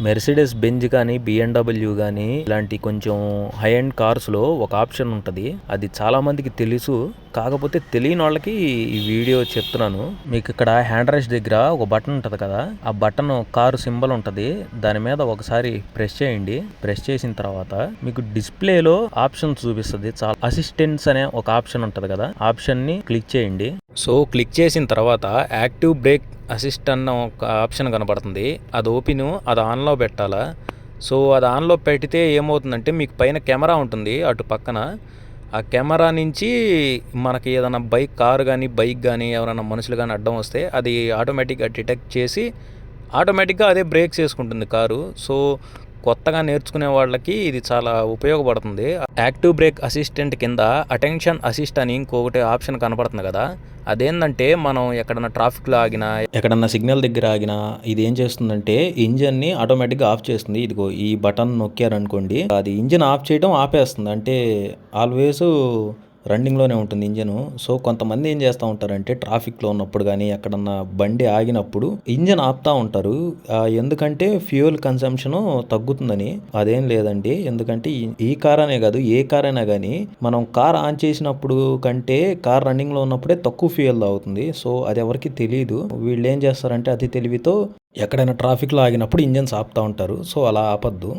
Mercedes Benz కానీ BMW కానీ ఇలాంటి కొంచెం హై అండ్ కార్స్లో ఒక ఆప్షన్ ఉంటుంది. అది చాలా మందికి తెలుసు, కాకపోతే తెలియని వాళ్ళకి ఈ వీడియో చెప్తున్నాను. మీకు ఇక్కడ హ్యాండ్ రెస్ట్ దగ్గర ఒక బటన్ ఉంటుంది కదా, ఆ బటన్ కారు సింబల్ ఉంటుంది, దాని మీద ఒకసారి ప్రెస్ చేయండి. ప్రెస్ చేసిన తర్వాత మీకు డిస్ప్లేలో ఆప్షన్ చూపిస్తుంది. చాలా అసిస్టెంట్స్ అనే ఒక ఆప్షన్ ఉంటుంది కదా, ఆప్షన్ ని క్లిక్ చేయండి. సో క్లిక్ చేసిన తర్వాత యాక్టివ్ బ్రేక్ అసిస్ట్ అన్న ఒక ఆప్షన్ కనబడుతుంది. అది ఓపెన్, అది ఆన్లో పెట్టాలా. సో అది ఆన్లో పెడితే ఏమవుతుందంటే మీకు పైన కెమెరా ఉంటుంది అటు పక్కన. ఆ కెమెరా నుంచి మనకి ఏదైనా కారు కానీ బైక్ కానీ ఎవరైనా మనుషులు కానీ అడ్డం వస్తే అది ఆటోమేటిక్గా డిటెక్ట్ చేసి ఆటోమేటిక్గా అదే బ్రేక్స్ వేసుకుంటుంది కారు. సో కొత్తగా నేర్చుకునే వాళ్ళకి ఇది చాలా ఉపయోగపడుతుంది. యాక్టివ్ బ్రేక్ అసిస్టెంట్ కింద అటెన్షన్ అసిస్ట్ అని ఇంకొకటి ఆప్షన్ కనపడుతుంది కదా, అదేంటంటే మనం ఎక్కడన్నా ట్రాఫిక్లో ఆగినా, ఎక్కడన్నా సిగ్నల్ దగ్గర ఆగినా ఇది ఏం చేస్తుందంటే ఇంజన్ని ఆటోమేటిక్గా ఆఫ్ చేస్తుంది. ఇదిగో ఈ బటన్ నొక్కారనుకోండి, అది ఇంజిన్ ఆఫ్ చేయడం ఆపేస్తుంది. అంటే ఆల్వేస్ రన్నింగ్లోనే ఉంటుంది ఇంజను. సో కొంతమంది ఏం చేస్తూ ఉంటారంటే ట్రాఫిక్లో ఉన్నప్పుడు కానీ ఎక్కడన్నా బండి ఆగినప్పుడు ఇంజన్ ఆపుతూ ఉంటారు. ఎందుకంటే ఫ్యూయల్ కన్సంప్షన్ తగ్గుతుందని. అదేం లేదండి, ఎందుకంటే ఈ కార్ అనే కాదు, ఏ కార్ అయినా కానీ మనం కార్ ఆన్ చేసినప్పుడు కంటే కార్ రన్నింగ్లో ఉన్నప్పుడే తక్కువ ఫ్యూయల్ తాగుతుంది. సో అది ఎవరికి తెలియదు. వీళ్ళు ఏం చేస్తారంటే అతి తెలివితో ఎక్కడైనా ట్రాఫిక్లో ఆగినప్పుడు ఇంజన్స్ ఆపుతూ ఉంటారు. సో అలా ఆపద్దు.